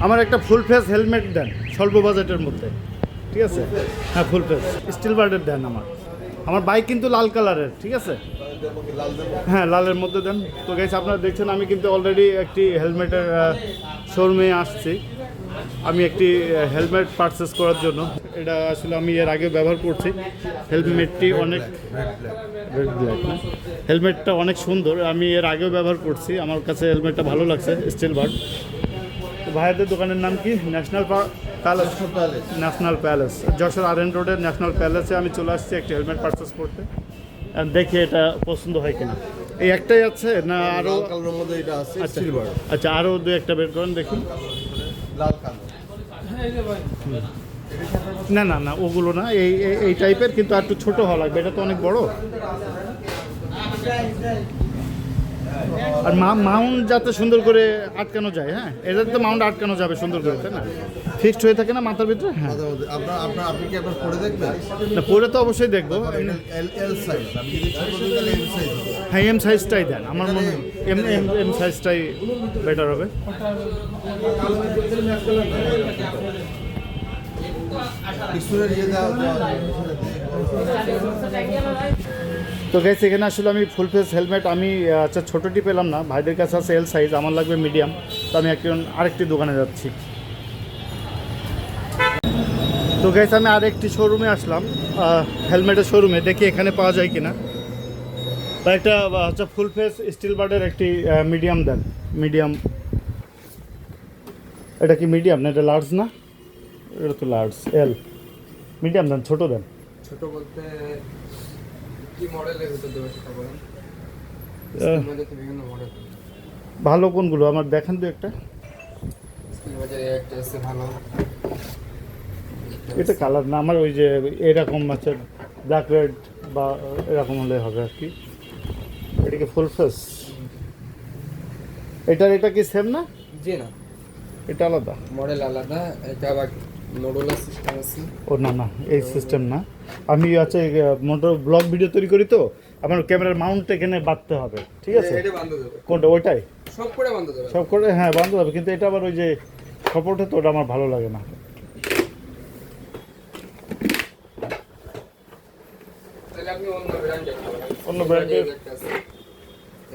আমার একটা full face helmet দেন স্বল্প বাজেটের মধ্যে, ঠিক আছে? হ্যাঁ ফুল ফেস স্টিল বার্ডের দেন। আমার বাইক কিন্তু লাল কালারের, ঠিক আছে? হ্যাঁ লালের মধ্যে দেন। তো গাইস আপনারা দেখছেন আমি কিন্তু অলরেডি একটি হেলমেটের শোরুমে আসছি। আমি একটি হেলমেট পারচেস করার জন্য। এটা আসলে আমি এর আগে ব্যবহার করছি। হেলমেটটি অনেক রেড ব্ল্যাক না, হেলমেটটা অনেক সুন্দর। আমি এর আগেও ব্যবহার করছি, আমার কাছে হেলমেটটা ভালো লাগছে স্টিল বার্ড। তো ভাইয়াদের দোকানের নাম কি? National palace. National palace, Jessore RN রোডের ন্যাশনাল প্যালেসে আমি চলে আসছি একটি হেলমেট পারচেস করতে। দেখি এটা পছন্দ হয় কিনা। এই একটাই আছে না আরও? আচ্ছা আচ্ছা, আরও দু একটা বের করেন দেখি। না না না ওগুলো না, এই টাইপের কিন্তু আর একটু ছোটো হওয়া লাগবে, এটা তো অনেক বড়। আর মাউন্ট যাতে সুন্দর করে আটকানো যায়। হ্যাঁ এটাতে তো মাউন্ট আটকানো যাবে সুন্দর করে, তাই না? ফিক্সড হয়ে থাকে না মাথার ভিতরে। হ্যাঁ আপনি কি একবার পরে দেখবেন? না পরে তো অবশ্যই দেখবো। এল সাইজ, আমি যদি ছোট দিই তাহলে এম সাইজ হবে। হ্যাঁ এম সাইজটাই দেন, আমার মনে হয় এম সাইজটাই বেটার হবে। তো গেছে এখানে আসলে আমি ফুল ফেস হেলমেট আমি আচ্ছা ছোটোটি পেলাম না, ভাইদের কাছে আছে এল সাইজ, আমার লাগবে মিডিয়াম। তো আমি আরেকটি দোকানে যাচ্ছি। তো গেছে আমি আরেকটি শোরুমে আসলাম, হেলমেটের শোরুমে, দেখি এখানে পাওয়া যায় কিনা। বা একটা আচ্ছা ফুল ফেস স্টিল বার্ডের একটি মিডিয়াম দেন। মিডিয়াম, এটা কি মিডিয়াম না? এটা লার্জ না? এটা তো লার্জ, এল। মিডিয়াম দেন, ছোটো দেন। ছোট বলতে কি মডেলের ভিতর দেবে সেটা বলেন। আমাদের তো বিভিন্ন মডেল। ভালো কোনগুলো আমার দেখান তো একটা। স্কিল বাজারে একটা আছে ভালো। এটা কালার না আমার, ওই যে এরকম আছে ব্ল্যাক রেড বা এরকম হলে হবে আর কি। এটা কি ফুল ফেস? এটা কি সেম না? জি না, এটা আলাদা মডেল আলাদা। এটা আবার মডুলার সিস্টেম আছে। ও না না এই সিস্টেম না। আমি আছে মোটর ব্লগ ভিডিও তৈরি করি, তো আমার ক্যামেরার মাউন্ট এখানে বাঁধতে হবে, ঠিক আছে? এটা বাঁধা যাবে। কোনটা? ওইটাই সব করে বাঁধা যাবে। সব করে হ্যাঁ বাঁধতে হবে, কিন্তু এটা আবার ওই যে সাপোর্টে, তো ওটা আমার ভালো লাগে না। তাহলে আপনি অন্য ব্র্যান্ড দেখতে পারেন। অন্য ব্র্যান্ডের একটা আছে।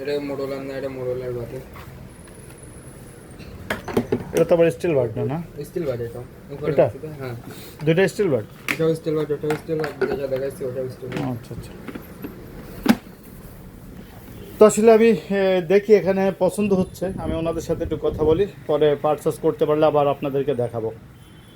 এটা মডুলার না, এটা মডুলার বাদে। এটা তো আবার স্টিল বার্ড না? স্টিল বাদ এটা। এটা? হ্যাঁ দুইটা স্টিল বার্ড। এটাও স্টিল বাদ, ওটাও স্টিল বাদ, যেটা দেখাচ্ছি ওটাও স্টিল বাদ। আচ্ছা আচ্ছা। তো আসলে আমি দেখি এখানে পছন্দ হচ্ছে, আমি ওনাদের সাথে একটু কথা বলি, পরে পারচেস করতে পারলে আবার আপনাদেরকে দেখাবো।